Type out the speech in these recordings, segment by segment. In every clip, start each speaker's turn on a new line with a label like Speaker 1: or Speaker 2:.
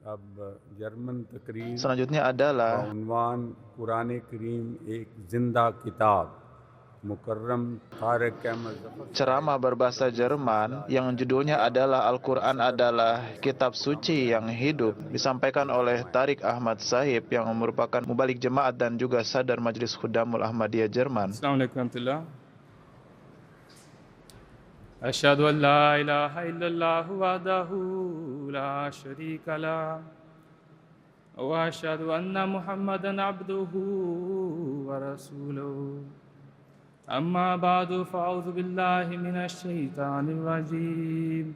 Speaker 1: अब जर्मन तकरीर
Speaker 2: Selanjutnya adalah
Speaker 1: बाउनवान कुरान करीम एक जिंदा किताब मुकर्रम तारिक अहमद जफर Sahib
Speaker 2: ceramah berbahasa Jerman yang judulnya adalah Al-Quran adalah kitab suci yang hidup, disampaikan oleh Tariq Ahmad Sahib yang merupakan mubalik jemaat dan juga sadar Majelis Khudamul Ahmadiyah Jerman.
Speaker 3: Assalamualaikum warahmatullah. Asyhadu an la ilaha illallah wahdahu la syarika lah wa asyhadu anna Muhammadan abduhu wa rasuluh. Amma ba'du fa'udzu billahi minasy syaithanir rajim.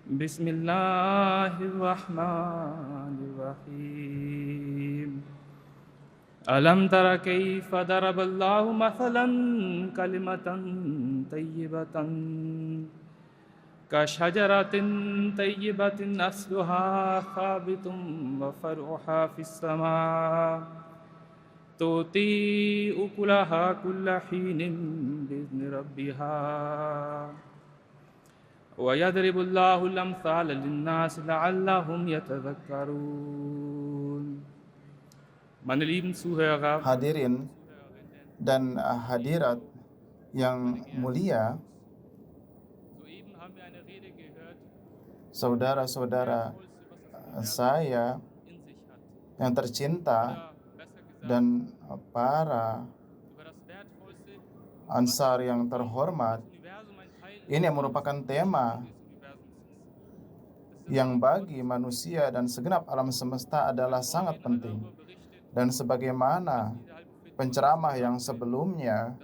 Speaker 3: Bismillahirrahmanirrahim. Alam tara kaifa daraballahu mathalan kalimatan tayyibatan kashajaratin tayyibatin asluha thabitun wa far'uha fis sama tuti ukulaha kulla hinin bi'izni rabbiha wa yadribullahu al-amthala lin-nas la'allahum yatadhakkarun. Meine lieben Zuhörer,
Speaker 4: Hadirin dan hadirat yang mulia,
Speaker 3: soeben haben wir eine Rede gehört,
Speaker 4: saudara-saudara saya
Speaker 3: in sich hat.
Speaker 4: yang tercinta
Speaker 3: Besser gesagt,
Speaker 4: dan para
Speaker 3: über das wertvollste
Speaker 4: ansar yang terhormat,
Speaker 3: Universum ein Teil
Speaker 4: ini merupakan tema
Speaker 3: des Universums ist.
Speaker 4: yang bagi manusia dan segenap alam semesta adalah sangat penting. Dan sebagaimana penceramah yang sebelumnya,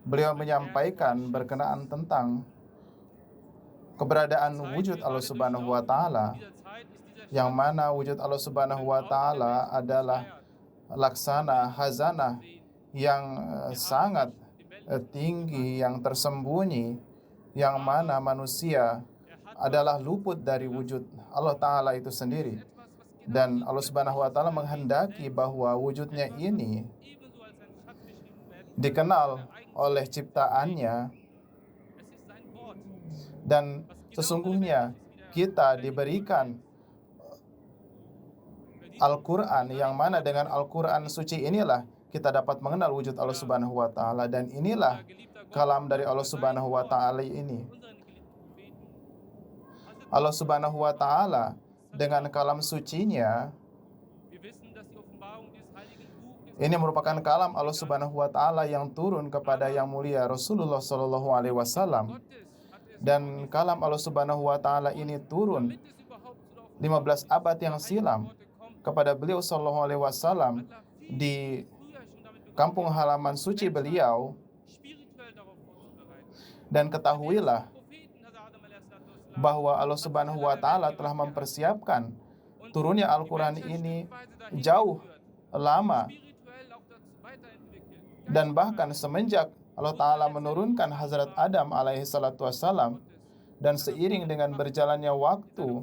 Speaker 4: beliau menyampaikan berkenaan tentang keberadaan wujud Allah Subhanahu wa Ta'ala, yang mana wujud Allah Subhanahu wa Ta'ala adalah laksana hazanah yang sangat tinggi, yang tersembunyi, yang mana manusia adalah luput dari wujud Allah Ta'ala itu sendiri. Dan Allah Subhanahu wa Ta'ala menghendaki bahwa wujudnya ini dikenal oleh ciptaannya, dan sesungguhnya kita diberikan Al-Quran, yang mana dengan Al-Quran suci inilah kita dapat mengenal wujud Allah Subhanahu wa Ta'ala, dan inilah kalam dari Allah Subhanahu wa Ta'ala ini. Allah Subhanahu wa Ta'ala dengan kalam sucinya ini merupakan kalam Allah Subhanahu wa Ta'ala yang turun kepada yang mulia Rasulullah Shallallahu alaihi wasallam, dan kalam Allah Subhanahu wa Ta'ala ini turun 15 abad yang silam kepada beliau Shallallahu alaihi wasallam di kampung halaman suci beliau. Dan ketahuilah bahwa Allah Subhanahu wa Ta'ala telah mempersiapkan turunnya Al-Quran ini jauh lama, dan bahkan semenjak Allah Ta'ala menurunkan Hazrat Adam alaihi salatu wassalam, dan seiring dengan berjalannya waktu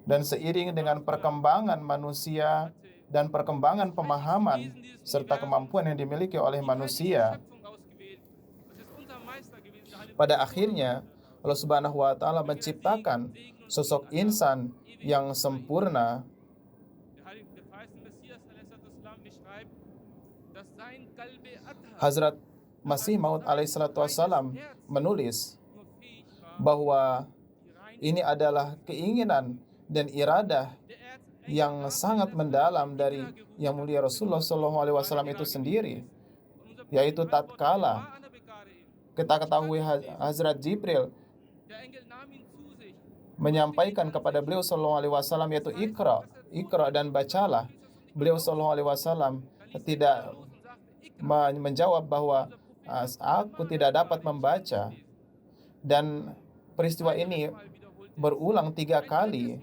Speaker 4: dan seiring dengan perkembangan manusia dan perkembangan pemahaman serta kemampuan yang dimiliki oleh manusia, pada akhirnya Allah Subhanahu wa Ta'ala menciptakan sosok insan yang sempurna. Hazrat Masih Maud alaihissalatu wassalam menulis bahwa ini adalah keinginan dan iradah yang sangat mendalam dari yang mulia Rasulullah SAW itu sendiri, yaitu tatkala kita ketahui Hazrat Jibril menyampaikan kepada beliau SAW, yaitu Iqra dan bacalah. Beliau SAW tidak menjawab bahwa aku tidak dapat membaca, dan peristiwa ini berulang 3 kali.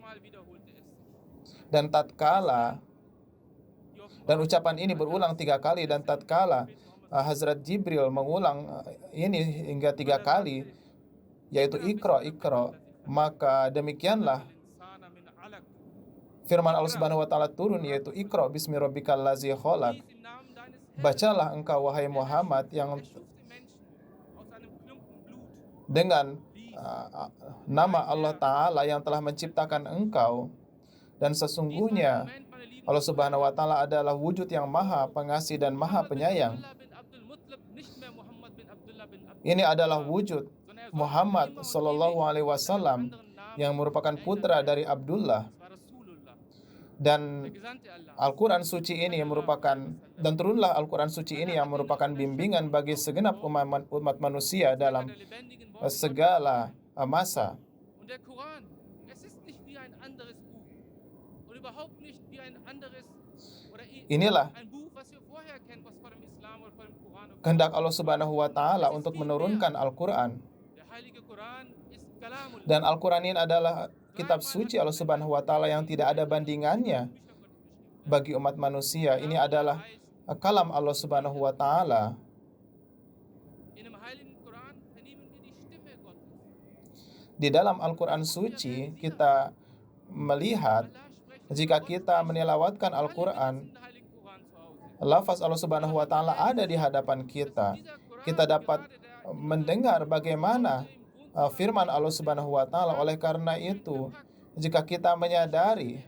Speaker 4: Dan ucapan ini berulang 3 kali, dan tatkala Hazrat Jibril mengulang ini hingga 3 kali, yaitu Iqra, maka demikianlah firman Allah Subhanahu wa Ta'ala turun, yaitu Iqra bismi rabbikal ladzi khalaq. Bacalah engkau wahai Muhammad yang dengan nama Allah Ta'ala yang telah menciptakan engkau Dan sesungguhnya Allah Subhanahu wa Ta'ala adalah wujud yang maha pengasih dan maha penyayang. Ini adalah wujud Muhammad Sallallahu Alaihi Wasallam yang merupakan putra dari Abdullah. Dan Al-Quran suci ini merupakan, dan turunlah Al-Quran suci ini yang merupakan bimbingan bagi segenap umat manusia dalam segala masa. Inilah kehendak Allah Subhanahu wa Ta'ala untuk menurunkan Al-Quran. Dan Al-Quran ini adalah kitab suci Allah Subhanahu wa Ta'ala yang tidak ada bandingannya bagi umat manusia. Ini adalah kalam Allah Subhanahu wa Ta'ala. Di dalam Al-Quran suci kita melihat jika kita menilawatkan Al-Quran, lafaz Allah Subhanahu wa Ta'ala ada di hadapan kita. Kita dapat mendengar bagaimana firman Allah Subhanahu wa Ta'ala. Oleh karena itu, jika kita menyadari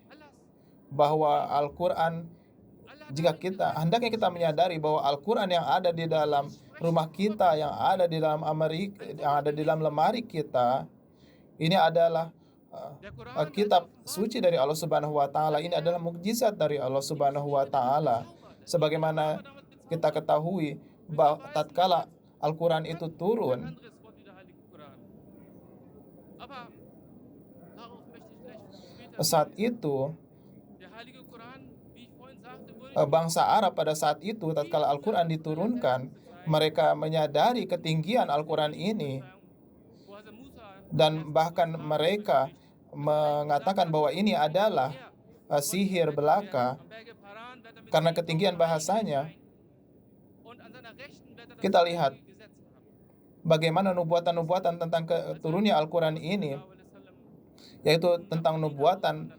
Speaker 4: bahwa Al-Quran, hendaknya kita menyadari bahwa Al-Quran yang ada di dalam rumah kita, yang ada di dalam lemari kita, ini adalah kitab suci dari Allah Subhanahu wa Ta'ala. Ini adalah mukjizat dari Allah Subhanahu wa Ta'ala. Sebagaimana kita ketahui bahwa tatkala Al-Quran itu turun, saat itu bangsa Arab pada saat itu tatkala Al-Quran diturunkan, mereka menyadari ketinggian Al-Quran ini, dan bahkan mereka mengatakan bahwa ini adalah sihir belaka karena ketinggian bahasanya. Kita lihat bagaimana nubuatan-nubuatan tentang turunnya Al-Quran ini, yaitu tentang nubuatan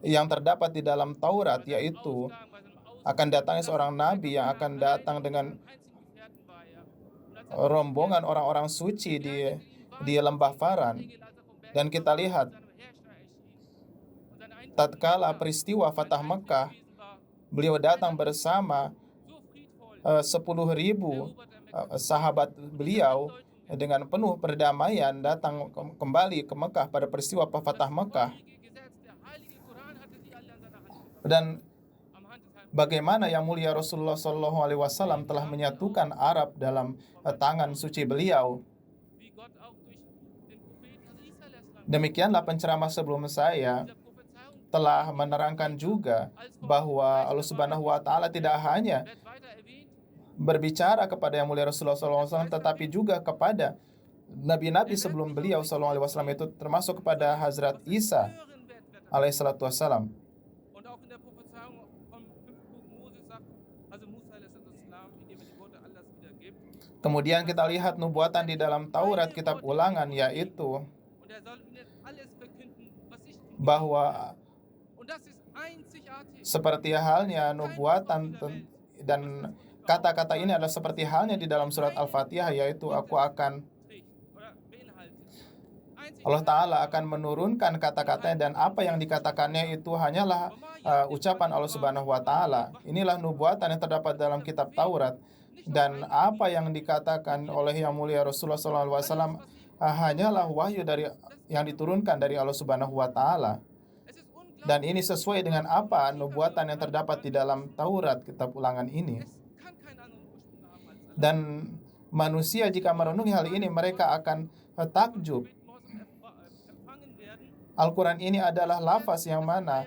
Speaker 4: yang terdapat di dalam Taurat, yaitu akan datangnya seorang nabi yang akan datang dengan rombongan orang-orang suci di lembah Faran. Dan kita lihat tatkala peristiwa Fatah Mekah, beliau datang bersama 10.000 sahabat beliau dengan penuh perdamaian datang kembali ke Mekah pada peristiwa Fatah Mekah. Dan bagaimana yang mulia Rasulullah SAW telah menyatukan Arab dalam tangan suci beliau. Demikianlah penceramah sebelum saya telah menerangkan juga bahwa Allah Subhanahu wa Ta'ala tidak hanya berbicara kepada yang mulia Rasulullah SAW, tetapi juga kepada nabi-nabi sebelum beliau SAW, itu termasuk kepada Hazrat Isa alaihissalatu wassalam. Kemudian kita lihat nubuatan di dalam Taurat kitab Ulangan, yaitu bahwa seperti halnya nubuatan dan kata-kata ini adalah seperti halnya di dalam surat Al-Fatihah, yaitu Allah Ta'ala akan menurunkan kata-katanya, dan apa yang dikatakannya itu hanyalah ucapan Allah Subhanahu wa Ta'ala. Inilah nubuatan yang terdapat dalam kitab Taurat, dan apa yang dikatakan oleh yang mulia Rasulullah SAW hanyalah wahyu yang diturunkan dari Allah Subhanahu wa Ta'ala. Dan ini sesuai dengan apa nubuatan yang terdapat di dalam Taurat kitab Ulangan ini. Dan manusia jika merenungi hal ini, mereka akan takjub. Al-Quran ini adalah lafaz yang mana,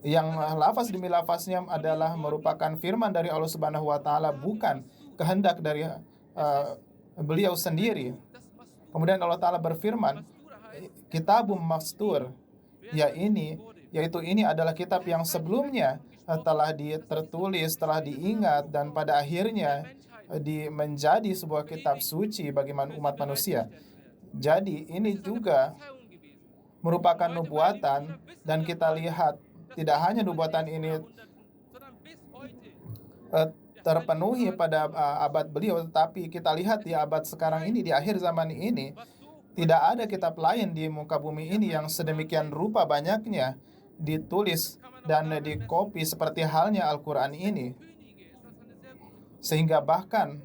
Speaker 4: yang lafaz demi lafaznya adalah merupakan firman dari Allah Subhanahu wa Ta'ala, bukan kehendak dari beliau sendiri. Kemudian Allah Ta'ala berfirman, kitabum mastur, yaitu ini adalah kitab yang sebelumnya telah tertulis, telah diingat, dan pada akhirnya menjadi sebuah kitab suci bagi umat manusia. Jadi ini juga merupakan nubuatan, dan kita lihat tidak hanya nubuatan ini terpenuhi pada abad beliau, tetapi kita lihat di abad sekarang ini, di akhir zaman ini, Tidak ada kitab lain di muka bumi ini yang sedemikian rupa banyaknya ditulis dan dikopi seperti halnya Al-Quran ini. Sehingga bahkan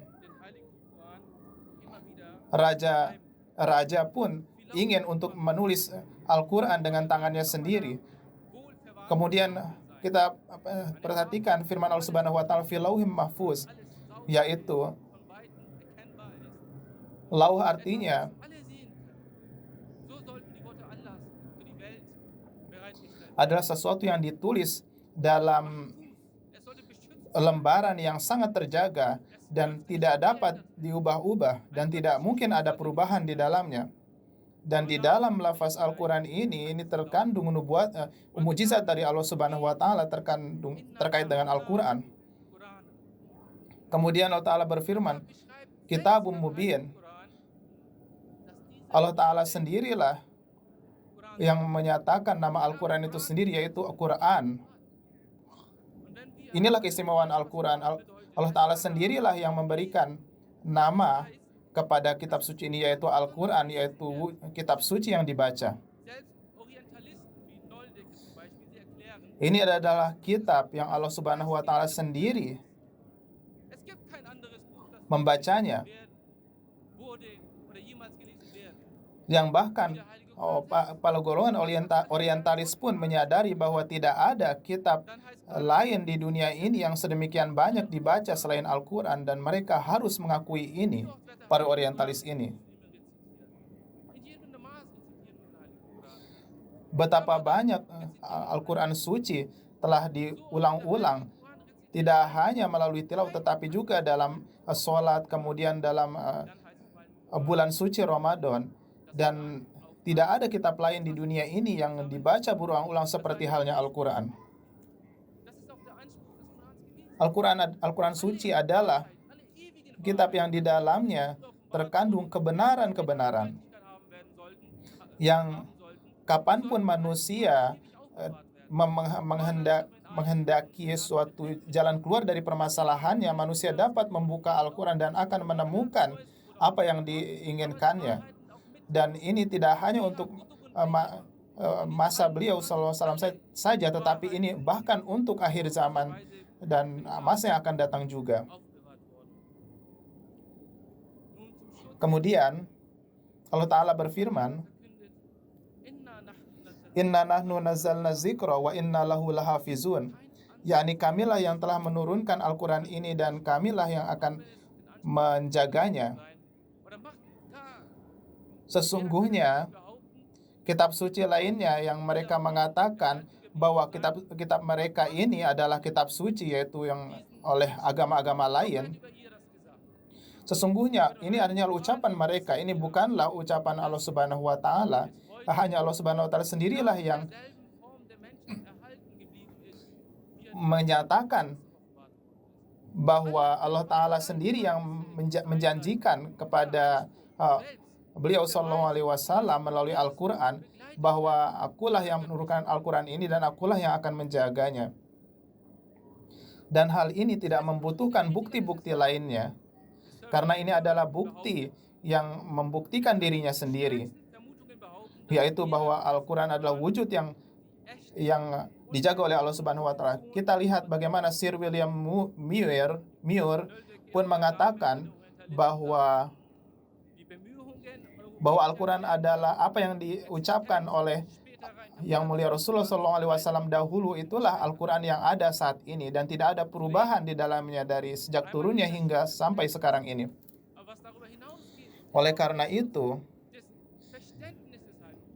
Speaker 4: raja pun ingin untuk menulis Al-Quran dengan tangannya sendiri. Kemudian kita perhatikan firman Allah Subhanahu wa taala fi lauhim mahfuz, yaitu lauh artinya adalah sesuatu yang ditulis dalam lembaran yang sangat terjaga dan tidak dapat diubah-ubah dan tidak mungkin ada perubahan di dalamnya. Dan di dalam lafaz Al-Quran ini terkandung mujizat dari Allah Subhanahu wa taala terkait dengan Al-Quran. Kemudian Allah Ta'ala berfirman, Kitabun Mubin. Allah Ta'ala sendirilah yang menyatakan nama Al-Quran itu sendiri, yaitu Al-Quran. Inilah keistimewaan Al-Quran. Allah Ta'ala sendirilah yang memberikan nama kepada kitab suci ini, yaitu Al-Quran, yaitu kitab suci yang dibaca. Ini adalah kitab yang Allah Subhanahu wa taala sendiri membacanya. Yang bahkan para golongan orientalis pun menyadari bahwa tidak ada kitab lain di dunia ini yang sedemikian banyak dibaca selain Al-Quran, dan mereka harus mengakui ini, para orientalis ini. Betapa banyak Al-Quran suci telah diulang-ulang, tidak hanya melalui tilawah tetapi juga dalam sholat, kemudian dalam bulan suci Ramadan. Dan tidak ada kitab lain di dunia ini yang dibaca berulang-ulang seperti halnya Al-Quran. Al-Quran suci adalah kitab yang di dalamnya terkandung kebenaran-kebenaran yang kapanpun manusia menghendaki suatu jalan keluar dari permasalahannya, manusia dapat membuka Al-Quran dan akan menemukan apa yang diinginkannya. Dan ini tidak hanya untuk masa beliau sallallahu alaihi wasallam saja, tetapi ini bahkan untuk akhir zaman dan masa yang akan datang juga. Kemudian Allah Ta'ala berfirman, Inna nahnu nazzalna dzikra wa inna lahu lahafizun. yakni kamilah yang telah menurunkan Al-Quran ini dan kamilah yang akan menjaganya. Sesungguhnya kitab suci lainnya yang mereka mengatakan bahwa kitab mereka ini adalah kitab suci, yaitu yang oleh agama-agama lain. Sesungguhnya ini adalah ucapan mereka, ini bukanlah ucapan Allah Subhanahu wa taala. Hanya Allah Subhanahu wa taala sendirilah yang menyatakan bahwa Allah Ta'ala sendiri yang menjanjikan kepada beliau Sallallahu Alaihi Wasallam melalui Al-Quran bahwa akulah yang menurunkan Al-Quran ini dan akulah yang akan menjaganya. Dan hal ini tidak membutuhkan bukti-bukti lainnya, karena ini adalah bukti yang membuktikan dirinya sendiri, yaitu bahwa Al-Quran adalah wujud yang dijaga oleh Allah Subhanahu wa taala. Kita lihat bagaimana Sir William Muir pun mengatakan bahwa Al-Quran adalah apa yang diucapkan oleh Yang Mulia Rasulullah SAW dahulu, itulah Al-Quran yang ada saat ini dan tidak ada perubahan di dalamnya dari sejak turunnya hingga sampai sekarang ini. Oleh karena itu,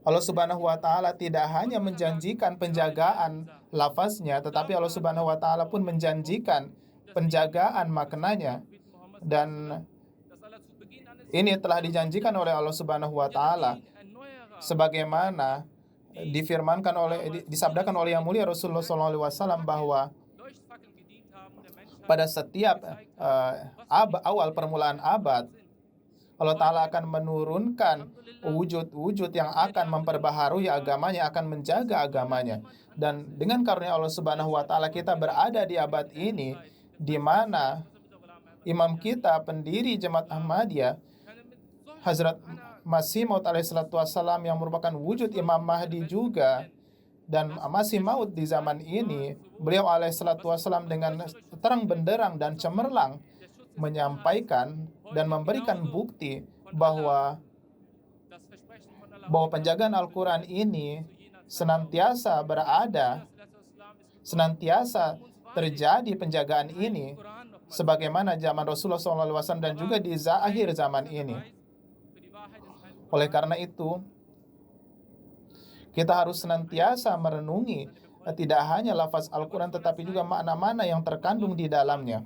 Speaker 4: Allah Subhanahu wa taala tidak hanya menjanjikan penjagaan lafaznya, tetapi Allah Subhanahu wa taala pun menjanjikan penjagaan maknanya. Dan ini telah dijanjikan oleh Allah Subhanahu wa taala sebagaimana disabdakan oleh Yang Mulia Rasulullah SAW bahwa pada setiap awal permulaan abad, Allah Ta'ala akan menurunkan wujud-wujud yang akan memperbaharui agamanya, akan menjaga agamanya. Dan dengan karunia Allah Subhanahu wa taala kita berada di abad ini, di mana imam kita, pendiri Jemaat Ahmadiyah, Hazrat Masih Maud alaihissalatu wassalam yang merupakan wujud Imam Mahdi juga, dan Masih Maud di zaman ini, beliau alaihissalatu wassalam dengan terang benderang dan cemerlang menyampaikan dan memberikan bukti bahwa penjagaan Al-Quran ini senantiasa berada, senantiasa terjadi penjagaan ini sebagaimana zaman Rasulullah SAW dan juga di akhir zaman ini. Oleh karena itu, kita harus senantiasa merenungi tidak hanya lafaz Al-Quran tetapi juga makna-makna yang terkandung di dalamnya.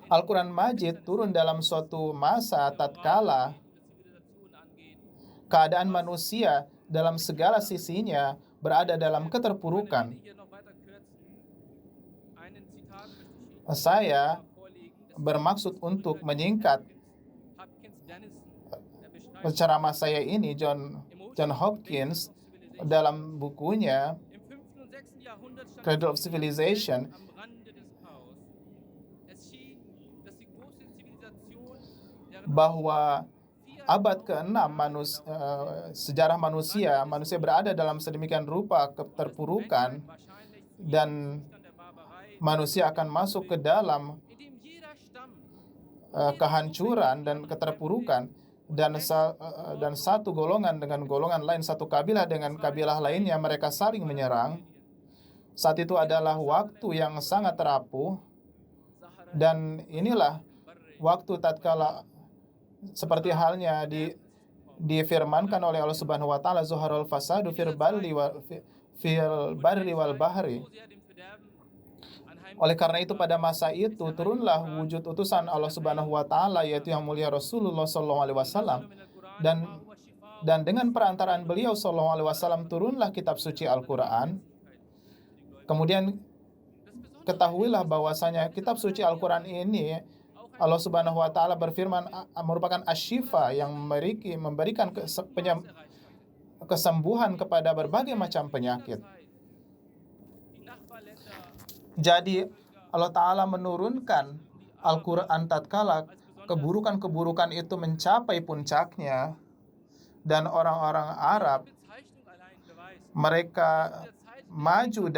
Speaker 4: Al-Quran Majid turun dalam suatu masa tatkala keadaan manusia dalam segala sisinya berada dalam keterpurukan. Saya bermaksud untuk menyingkat ceramah saya ini. John Hopkins dalam bukunya Cradle of Civilization bahwa abad ke-6 sejarah manusia berada dalam sedemikian rupa keterpurukan dan manusia akan masuk ke dalam kehancuran dan keterpurukan, dan satu golongan dengan golongan lain, satu kabilah dengan kabilah lainnya, mereka saling menyerang. Saat itu adalah waktu yang sangat rapuh, dan inilah waktu tatkala seperti halnya difirmankan oleh Allah Subhanahu wa taala, zuharul fasadu fil barri wal bahri. Oleh karena itu pada masa itu turunlah wujud utusan Allah Subhanahu wa taala, yaitu yang mulia Rasulullah sallallahu alaihi wasallam, dan dengan perantaraan beliau sallallahu alaihi wasallam turunlah kitab suci Al-Qur'an. Kemudian ketahuilah bahwasanya kitab suci Al-Qur'an ini Allah Subhanahu wa taala berfirman merupakan asyifa yang memberikan kesembuhan kepada berbagai macam penyakit. Jadi Allah Ta'ala menurunkan Al-Quran tatkala keburukan-keburukan itu mencapai puncaknya, dan orang-orang Arab mereka maju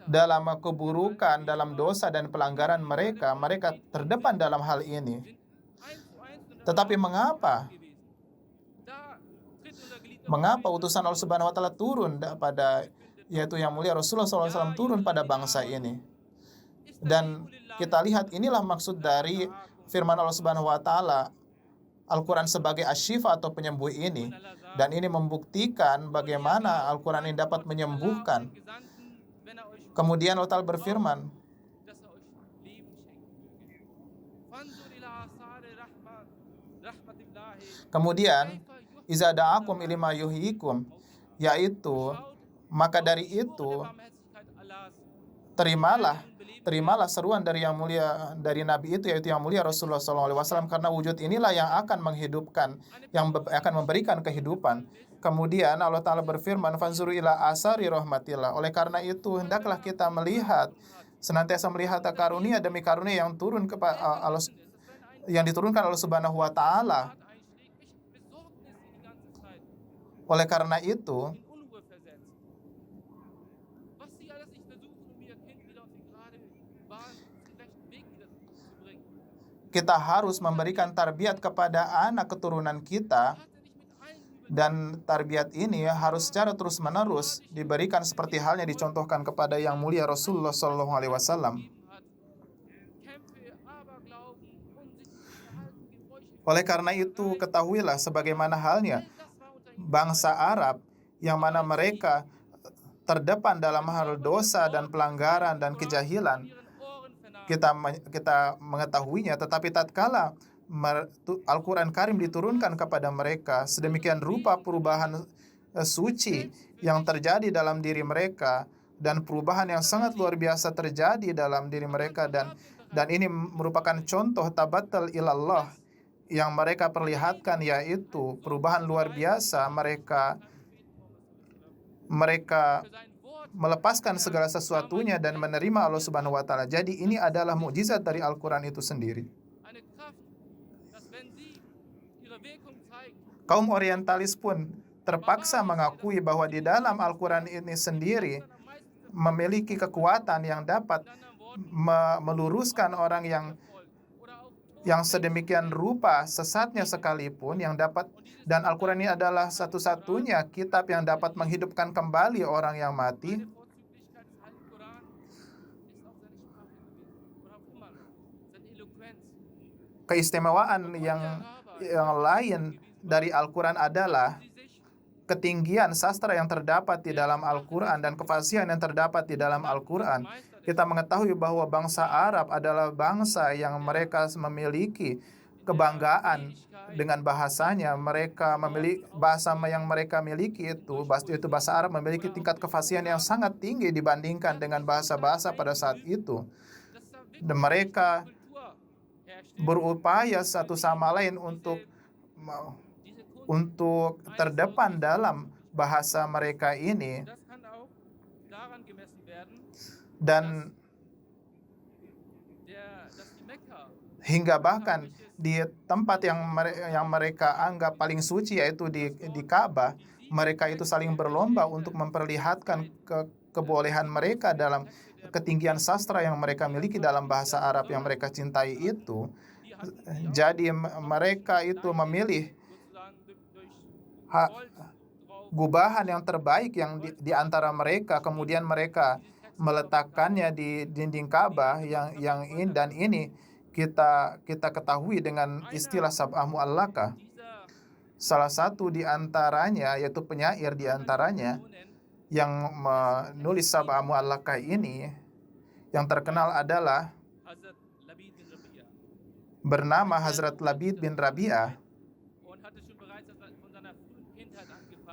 Speaker 4: dalam keburukan, dalam dosa dan pelanggaran mereka terdepan dalam hal ini. Tetapi mengapa utusan Allah Subhanahu wa taala turun yaitu yang mulia Rasulullah SAW turun pada bangsa ini? Dan kita lihat inilah maksud dari firman Allah Subhanahu wa taala, Al-Quran sebagai asyifa atau penyembuh ini, dan ini membuktikan bagaimana Al-Quran ini dapat menyembuhkan. Kemudian Allah Ta'ala berfirman, kemudian iza da'akum ilma yuhyikum, yaitu maka dari itu terimalah seruan dari yang mulia, dari Nabi itu, yaitu yang mulia Rasulullah SAW, karena wujud inilah yang akan menghidupkan, yang akan memberikan kehidupan. Kemudian Allah Ta'ala berfirman, fanzuru ila asari rahmatillah. Oleh karena itu, hendaklah kita senantiasa melihat karunia demi karunia yang diturunkan oleh Subhanahu wa taala. Oleh karena itu, kita harus memberikan tarbiyat kepada anak keturunan kita, dan tarbiyat ini harus secara terus-menerus diberikan seperti halnya dicontohkan kepada yang mulia Rasulullah SAW. Oleh karena itu, ketahuilah sebagaimana halnya bangsa Arab yang mana mereka terdepan dalam hal dosa dan pelanggaran dan kejahilan. Kita mengetahuinya, tetapi tatkala Al-Quran Karim diturunkan kepada mereka, sedemikian rupa perubahan suci yang terjadi dalam diri mereka, dan perubahan yang sangat luar biasa terjadi dalam diri mereka, dan ini merupakan contoh tabattal ilallah yang mereka perlihatkan, yaitu perubahan luar biasa mereka melepaskan segala sesuatunya dan menerima Allah Subhanahu wa taala. Jadi ini adalah mukjizat dari Al-Qur'an itu sendiri. Kaum orientalis pun terpaksa mengakui bahwa di dalam Al-Quran ini sendiri memiliki kekuatan yang dapat meluruskan orang yang sedemikian rupa sesatnya sekalipun, yang dapat, dan Al-Quran ini adalah satu-satunya kitab yang dapat menghidupkan kembali orang yang mati. Keistimewaan yang lain dari Al-Quran adalah ketinggian sastra yang terdapat di dalam Al-Quran dan kefasihan yang terdapat di dalam Al-Quran. Kita mengetahui bahwa bangsa Arab adalah bangsa yang mereka memiliki kebanggaan dengan bahasanya. Mereka memiliki bahasa yang mereka miliki itu bahasa Arab memiliki tingkat kefasihan yang sangat tinggi dibandingkan dengan bahasa-bahasa pada saat itu. Dan mereka berupaya satu sama lain untuk terdepan dalam bahasa mereka ini, dan hingga bahkan di tempat yang mereka anggap paling suci, yaitu di Ka'bah, mereka itu saling berlomba untuk memperlihatkan kebolehan mereka dalam ketinggian sastra yang mereka miliki dalam bahasa Arab yang mereka cintai itu. Jadi mereka itu memilih gubahan yang terbaik yang di antara mereka, kemudian mereka meletakkannya di dinding Ka'bah yang ini, dan ini kita ketahui dengan istilah sab'ah mu'allaqah. Salah satu di antaranya, yaitu penyair di antaranya yang menulis sab'ah mu'allaqah ini yang terkenal adalah bernama Hazrat Labid bin Rabi'ah.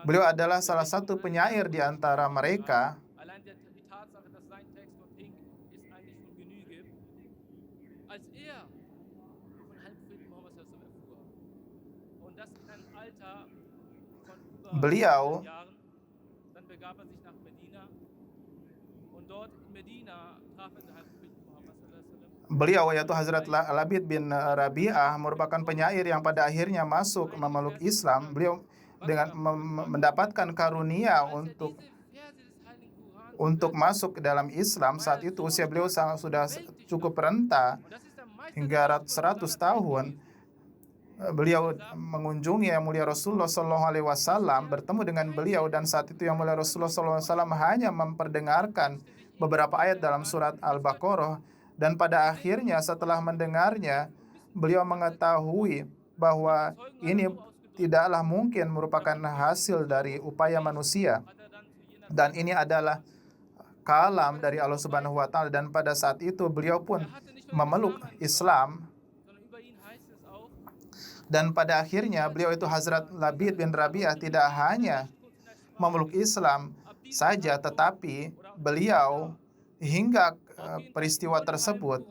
Speaker 4: Beliau adalah salah satu penyair di antara mereka. Beliau yaitu Hazrat Labid bin Rabi'ah merupakan penyair yang pada akhirnya masuk memeluk Islam. Beliau dengan mendapatkan karunia untuk masuk ke dalam Islam. Saat itu usia beliau sudah cukup renta, hingga 100 tahun. Beliau mengunjungi Yang Mulia Rasulullah SAW, bertemu dengan beliau, dan saat itu Yang Mulia Rasulullah SAW hanya memperdengarkan beberapa ayat dalam surat Al-Baqarah, dan pada akhirnya setelah mendengarnya, beliau mengetahui bahwa ini tidaklah mungkin merupakan hasil dari upaya manusia, dan ini adalah kalam dari Allah Subhanahu wa taala. Dan pada saat itu beliau pun memeluk Islam, dan pada akhirnya beliau itu Hazrat Labid bin Rabi'ah tidak hanya memeluk Islam saja, tetapi beliau hingga peristiwa tersebut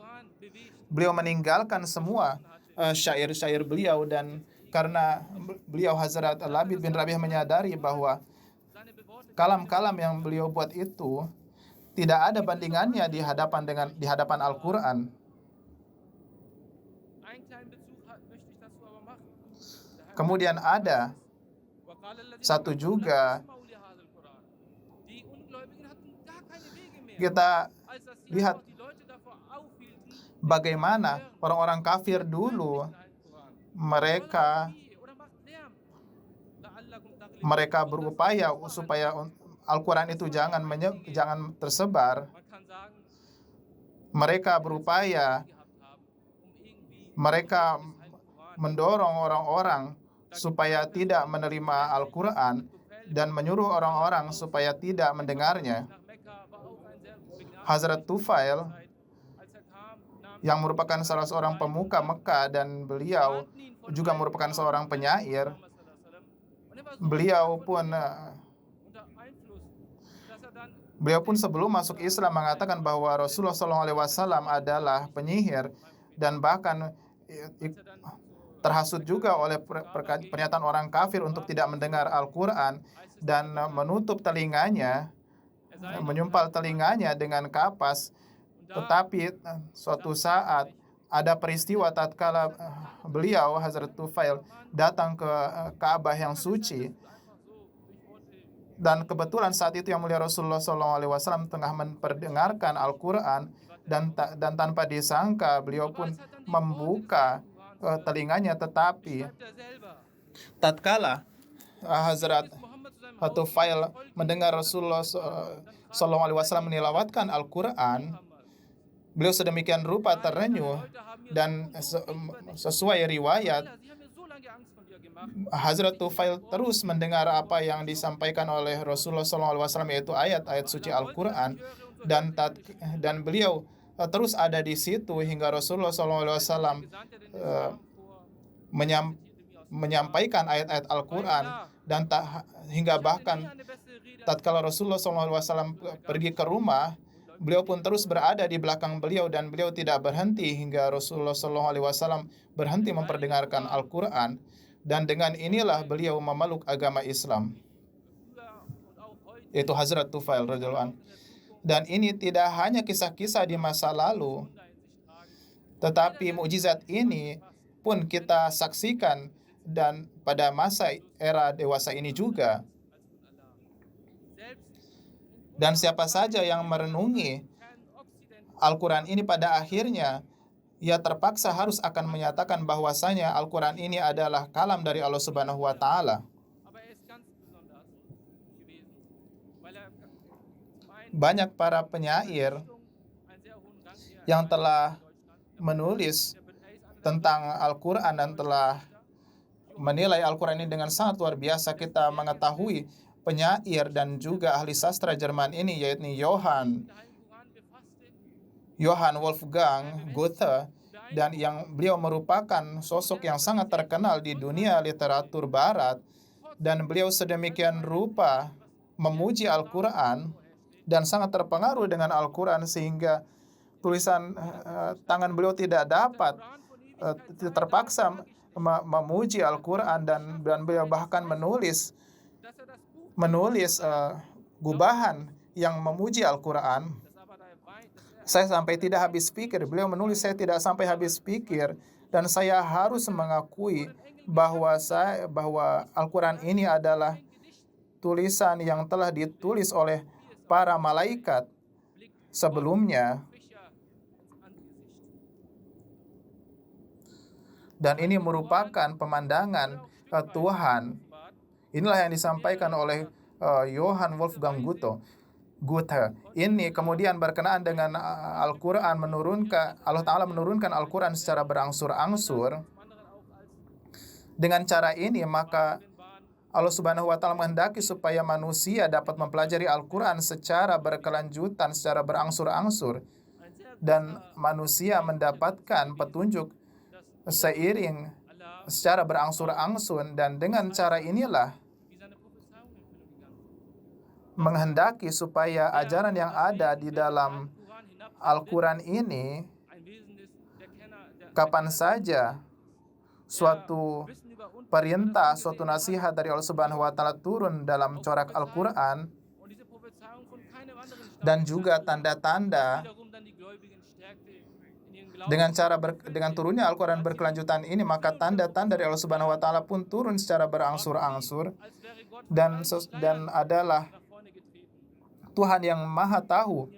Speaker 4: beliau meninggalkan semua syair-syair beliau, dan karena beliau Hazrat Labid bin Rabi'ah menyadari bahwa kalam-kalam yang beliau buat itu tidak ada bandingannya di hadapan Al-Quran. Kemudian ada satu juga, kita lihat bagaimana orang-orang kafir dulu mereka berupaya supaya Al-Quran itu jangan tersebar. Mereka berupaya, mereka mendorong orang-orang supaya tidak menerima Al-Quran dan menyuruh orang-orang supaya tidak mendengarnya. Hazrat Tufail yang merupakan salah seorang pemuka Mekah, dan beliau juga merupakan seorang penyair. Beliau pun sebelum masuk Islam mengatakan bahwa Rasulullah SAW adalah penyihir, dan bahkan terhasut juga oleh pernyataan orang kafir untuk tidak mendengar Al-Quran dan menutup telinganya menyumpal telinganya dengan kapas. Tetapi suatu saat ada peristiwa tatkala beliau Hazrat Tufail datang ke Ka'bah yang suci, dan kebetulan saat itu yang mulia Rasulullah SAW tengah memperdengarkan Al-Quran, dan tanpa disangka beliau pun membuka telinganya. Tetapi tatkala Hazrat Tufail mendengar Rasulullah SAW menilawatkan Al-Quran, beliau sedemikian rupa terenyuh, dan sesuai riwayat, Hazrat Tufail terus mendengar apa yang disampaikan oleh Rasulullah SAW, yaitu ayat-ayat suci Al-Quran, dan beliau terus ada di situ hingga Rasulullah SAW menyampaikan ayat-ayat Al-Quran, dan hingga bahkan tatkala Rasulullah SAW pergi ke rumah, beliau pun terus berada di belakang beliau, dan beliau tidak berhenti hingga Rasulullah SAW berhenti memperdengarkan Al-Quran. Dan dengan inilah beliau memeluk agama Islam, yaitu Hazrat Tufail radhiyallahu anhu. Dan ini tidak hanya kisah-kisah di masa lalu, tetapi mukjizat ini pun kita saksikan dan pada masa era dewasa ini juga. Dan siapa saja yang merenungi Al-Quran ini, pada akhirnya ia terpaksa harus akan menyatakan bahwasanya Al-Quran ini adalah kalam dari Allah Subhanahu wa Ta'ala. Banyak para penyair yang telah menulis tentang Al-Quran dan telah menilai Al-Quran ini dengan sangat luar biasa. Kita mengetahui penyair dan juga ahli sastra Jerman ini, yaitu Johann Wolfgang Goethe, dan yang beliau merupakan sosok yang sangat terkenal di dunia literatur barat, dan beliau sedemikian rupa memuji Al-Quran dan sangat terpengaruh dengan Al-Quran sehingga tulisan tangan beliau tidak dapat, terpaksa memuji Al-Quran, dan beliau bahkan menulis gubahan yang memuji Al-Quran. Saya sampai tidak habis pikir, beliau menulis, saya tidak sampai habis pikir, dan saya harus mengakui bahwa Al-Quran ini adalah tulisan yang telah ditulis oleh para malaikat sebelumnya. Dan ini merupakan pemandangan Tuhan. Inilah yang disampaikan oleh Johann Wolfgang Goethe. Ini kemudian berkenaan dengan Al-Quran Allah Ta'ala menurunkan Al-Quran secara berangsur-angsur. Dengan cara ini, maka Allah Subhanahu wa Ta'ala menghendaki supaya manusia dapat mempelajari Al-Quran secara berkelanjutan, secara berangsur-angsur, dan manusia mendapatkan petunjuk seiring secara berangsur-angsur. Dan dengan cara inilah menghendaki supaya ajaran yang ada di dalam Al-Quran ini, kapan saja suatu perintah, suatu nasihat dari Allah Subhanahu wa Ta'ala turun dalam corak Al-Quran, dan juga tanda-tanda dengan turunnya Al-Quran berkelanjutan ini, maka tanda-tanda dari Allah Subhanahu wa Ta'ala pun turun secara berangsur-angsur, dan adalah Tuhan yang Maha Tahu.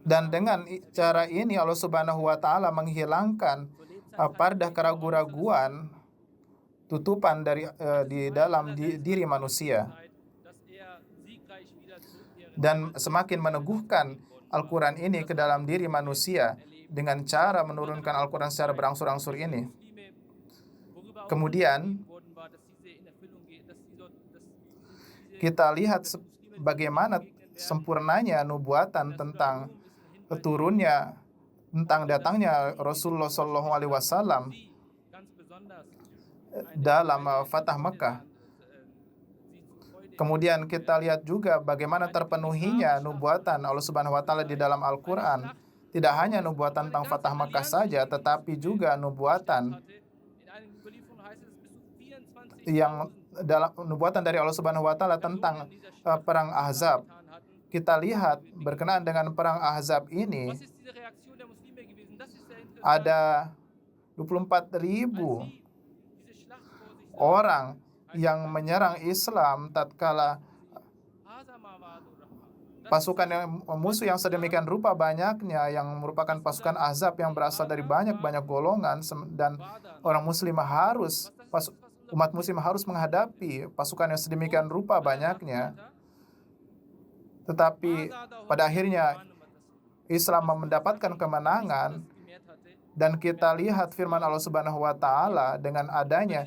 Speaker 4: Dan dengan cara ini Allah Subhanahu wa Ta'ala menghilangkan pardah keraguan-raguan, tutupan di dalam diri manusia, dan semakin meneguhkan Al-Quran ini ke dalam diri manusia dengan cara menurunkan Al-Quran secara berangsur-angsur ini. Kemudian kita lihat bagaimana sempurnanya nubuatan tentang datangnya Rasulullah SAW dalam Fatah Mekah. Kemudian kita lihat juga bagaimana terpenuhinya nubuatan Allah Subhanahu wa Ta'ala di dalam Al-Quran. Tidak hanya nubuatan tentang Fatah Mekah saja, tetapi juga nubuatan yang dari Allah Subhanahu wa taala tentang perang Ahzab. Kita lihat berkenaan dengan perang Ahzab ini ada 24.000 orang yang menyerang Islam tatkala pasukan musuh yang sedemikian rupa banyaknya, yang merupakan pasukan Ahzab yang berasal dari banyak-banyak golongan, dan umat muslim harus menghadapi pasukan yang sedemikian rupa banyaknya. Tetapi pada akhirnya Islam mendapatkan kemenangan, dan kita lihat firman Allah Subhanahu wa taala dengan adanya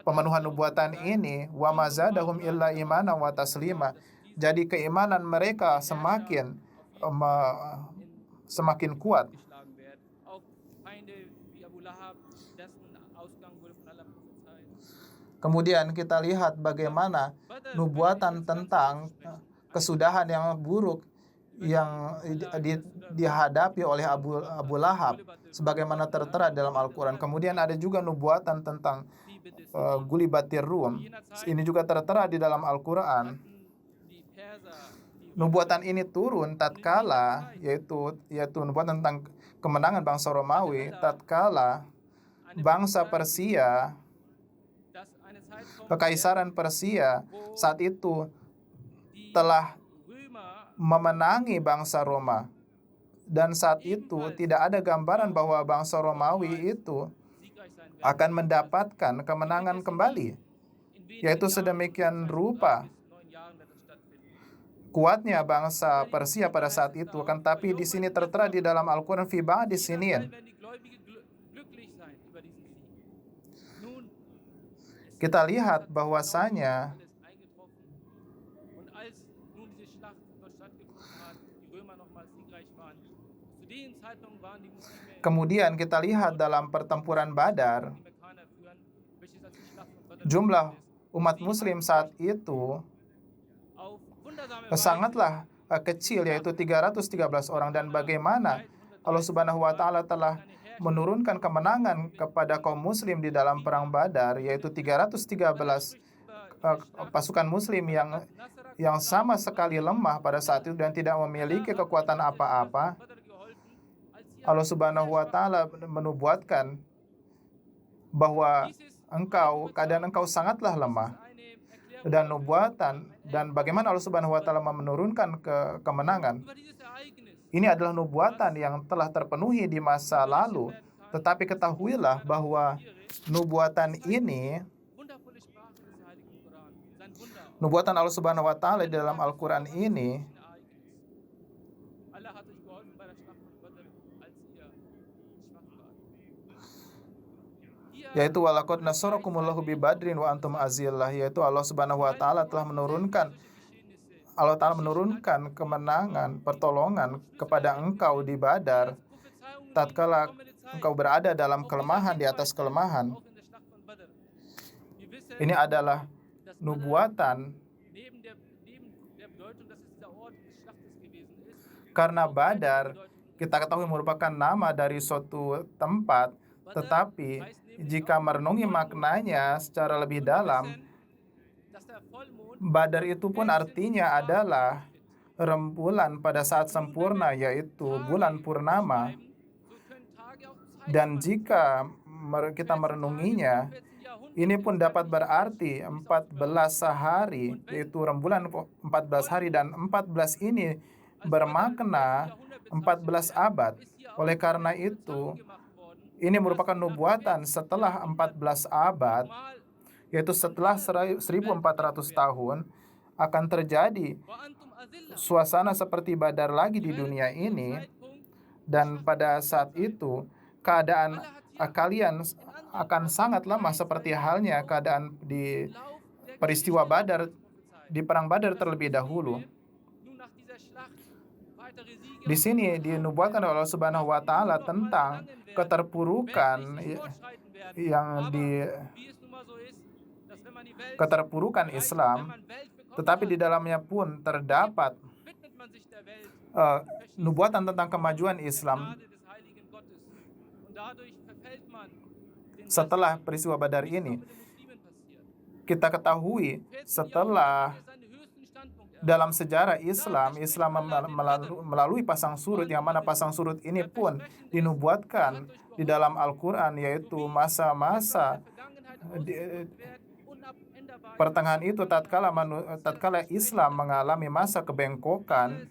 Speaker 4: pemenuhan nubuatan ini, wa mazadahum illa imanan wa taslima. Jadi keimanan mereka semakin kuat. Kemudian kita lihat bagaimana nubuatan tentang kesudahan yang buruk yang dihadapi oleh Abu Lahab sebagaimana tertera dalam Al-Quran. Kemudian ada juga nubuatan tentang Gulibatir Rum. Ini juga tertera di dalam Al-Quran. Nubuatan ini turun tatkala, yaitu nubuatan tentang kemenangan bangsa Romawi tatkala bangsa Persia, Kekaisaran Persia saat itu telah memenangi bangsa Roma. Dan saat itu tidak ada gambaran bahwa bangsa Romawi itu akan mendapatkan kemenangan kembali. Yaitu sedemikian rupa kuatnya bangsa Persia pada saat itu. Akan tapi di sini tertera di dalam Al-Quran, fi ba'di sinin. Kita lihat bahwasanya kemudian kita lihat dalam pertempuran Badar, jumlah umat muslim saat itu sangatlah kecil, yaitu 313 orang. Dan bagaimana Allah Subhanahu wa taala telah menurunkan kemenangan kepada kaum muslim di dalam perang Badar, yaitu 313 pasukan muslim yang sama sekali lemah pada saat itu dan tidak memiliki kekuatan apa-apa. Allah Subhanahu wa taala menubuatkan bahwa keadaan engkau sangatlah lemah. Dan nubuatan, dan bagaimana Allah Subhanahu wa taala menurunkan kemenangan. Ini adalah nubuatan yang telah terpenuhi di masa lalu. Tetapi ketahuilah bahwa nubuatan ini, nubuatan Allah Subhanahu wa taala di dalam Al-Quran ini, yaitu walaqad nasarakumullahu bi badrin wa antum azillah, yaitu Allah Subhanahu wa taala telah menurunkan kemenangan, pertolongan kepada engkau di Badar tatkala engkau berada dalam kelemahan di atas kelemahan. Ini adalah nubuatan karena Badar kita ketahui merupakan nama dari suatu tempat, tetapi jika merenungi maknanya secara lebih dalam, Badar itu pun artinya adalah rembulan pada saat sempurna, yaitu bulan purnama. Dan jika kita merenunginya, ini pun dapat berarti 14 hari, yaitu rembulan 14 hari, dan 14 ini bermakna 14 abad. Oleh karena itu, ini merupakan nubuatan setelah 14 abad, yaitu setelah 1400 tahun akan terjadi suasana seperti Badar lagi di dunia ini. Dan pada saat itu keadaan kalian akan sangat lemah seperti halnya keadaan di peristiwa Badar, di perang Badar terlebih dahulu. Di sini dinubuatkan oleh Allah Subhanahu wa taala tentang keterpurukan Islam, tetapi di dalamnya pun terdapat nubuatan tentang kemajuan Islam setelah peristiwa Badar ini. Kita ketahui setelah dalam sejarah Islam melalui pasang surut, yang mana pasang surut ini pun dinubuatkan di dalam Al-Quran, yaitu masa-masa pertengahan itu tatkala Islam mengalami masa kebengkokan,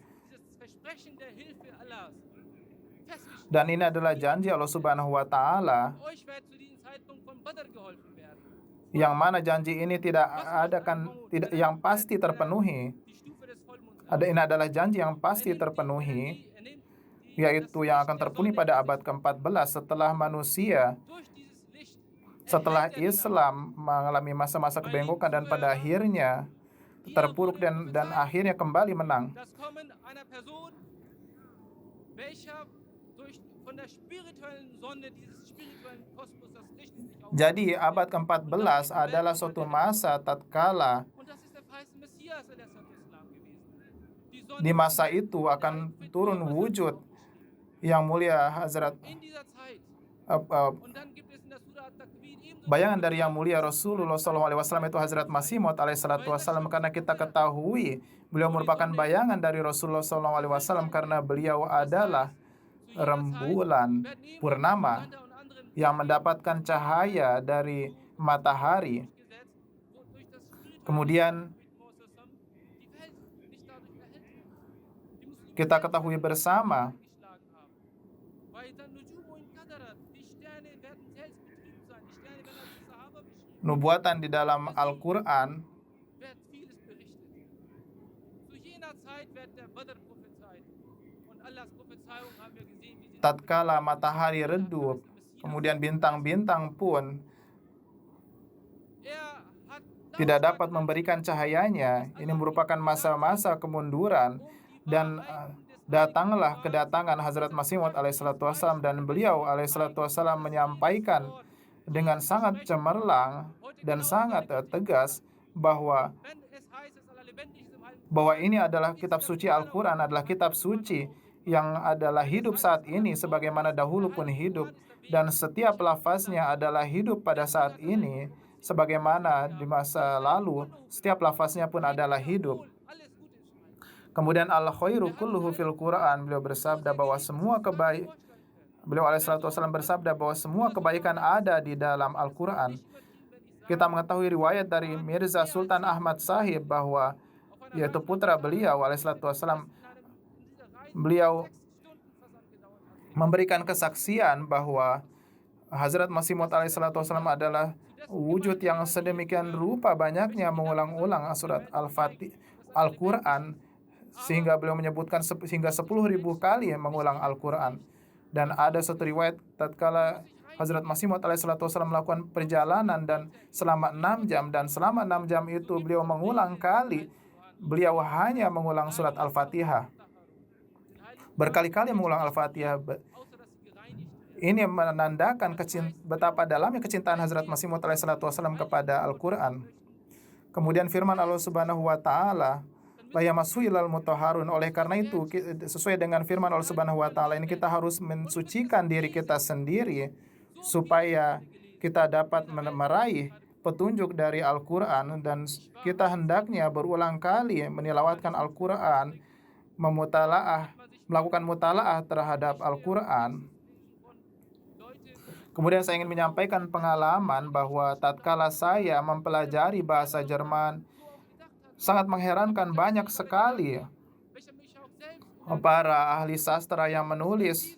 Speaker 4: dan ini adalah janji Allah Subhanahu wa Ta'ala, yang mana janji ini yang pasti terpenuhi. Ini adalah janji yang pasti terpenuhi, yaitu yang akan terpenuhi pada abad ke-14 setelah Islam mengalami masa-masa kebengkokan dan pada akhirnya terpuruk dan akhirnya kembali menang. Jadi abad ke-14 adalah suatu masa tatkala di masa itu akan turun wujud yang mulia Hazrat bayangan dari yang mulia Rasulullah SAW, itu Hazrat Masih Maud alaihissalam, karena kita ketahui beliau merupakan bayangan dari Rasulullah SAW karena beliau adalah rembulan purnama yang mendapatkan cahaya dari matahari. Kemudian kita ketahui bersama nubuatan di dalam Al-Quran tatkala matahari redup, kemudian bintang-bintang pun tidak dapat memberikan cahayanya. Ini merupakan masa-masa kemunduran, dan datanglah kedatangan Hazrat Masih Maud alaihissalam, dan beliau alaihissalam menyampaikan dengan sangat cemerlang dan sangat tegas bahwa ini adalah kitab suci Al-Quran, adalah kitab suci yang adalah hidup saat ini sebagaimana dahulu pun hidup, dan setiap lafaznya adalah hidup pada saat ini sebagaimana di masa lalu setiap lafaznya pun adalah hidup. Kemudian al-khairu kulluhu fil Quran, beliau bersabda bahwa beliau alaihissalam bersabda bahwa semua kebaikan ada di dalam Al-Quran. Kita mengetahui riwayat dari Mirza Sultan Ahmad Sahib bahwa yaitu putra beliau alaihissalam, beliau memberikan kesaksian bahwa Hazrat Masih Maud alaihissalam adalah wujud yang sedemikian rupa banyaknya mengulang-ulang surat Al-Quran, sehingga beliau menyebutkan hingga 10.000 kali mengulang Al-Quran. Dan ada satu riwayat tatkala Hazrat Masih Maud alaihissalam melakukan perjalanan dan selama 6 jam, dan selama 6 jam itu beliau beliau hanya mengulang surat Al-Fatihah. Berkali-kali mengulang Al-Fatihah. Ini menandakan betapa dalamnya kecintaan Hazrat Masih Maud alaihissalam kepada Al-Quran. Kemudian firman Allah Subhanahu wa Ta'ala, la yamassuhu illal mutahharun. Oleh karena itu, sesuai dengan firman Allah Subhanahu wa Ta'ala ini, kita harus mensucikan diri kita sendiri supaya kita dapat meraih petunjuk dari Al-Quran, dan kita hendaknya berulang kali menilawatkan Al-Quran, melakukan mutalaah terhadap Al-Quran. Kemudian saya ingin menyampaikan pengalaman bahwa tatkala saya mempelajari bahasa Jerman, sangat mengherankan banyak sekali para ahli sastra yang menulis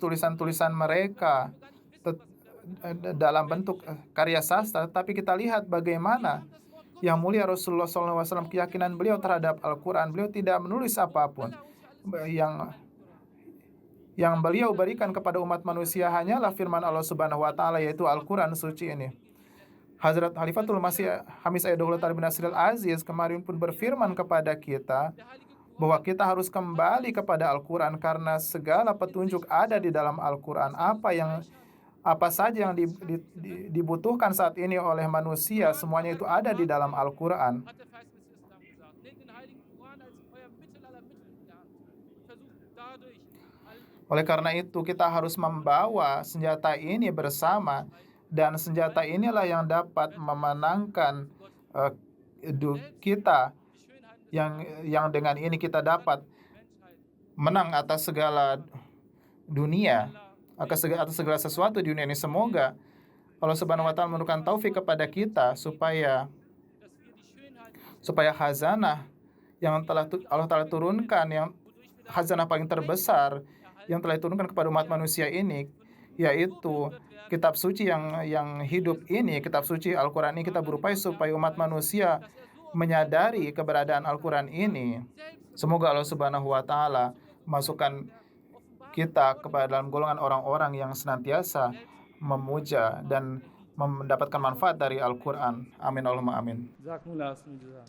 Speaker 4: tulisan-tulisan mereka dalam bentuk karya sastra, tapi kita lihat bagaimana yang mulia Rasulullah SAW, keyakinan beliau terhadap Al-Quran, beliau tidak menulis apapun. Yang beliau berikan kepada umat manusia hanyalah firman Allah Subhanahu wa Ta'ala, yaitu Al-Quran suci ini. Hazrat Khalifatul Masih Hamis Ayyadullah Ta'ala bin Nasril Aziz kemarin pun berfirman kepada kita bahwa kita harus kembali kepada Al-Quran, karena segala petunjuk ada di dalam Al-Quran. Apa saja yang dibutuhkan saat ini oleh manusia, semuanya itu ada di dalam Al-Quran. Oleh karena itu, kita harus membawa senjata ini bersama, Dan senjata inilah yang dapat memenangkan kita, yang dengan ini kita dapat menang atas segala dunia, atas segala sesuatu di dunia ini. Semoga Allah Subhanahu wa taala memberikan taufik kepada kita supaya khazanah yang telah Allah Taala turunkan, yang khazanah paling terbesar yang telah diturunkan kepada umat manusia ini, yaitu kitab suci yang hidup ini, kitab suci Al-Quran ini, kita berupaya supaya umat manusia menyadari keberadaan Al-Quran ini. Semoga Allah Subhanahu wa taala masukkan kita kepada dalam golongan orang-orang yang senantiasa memuja dan mendapatkan manfaat dari Al-Quran. Amin Allahumma amin.
Speaker 3: Jazakumullah khairan.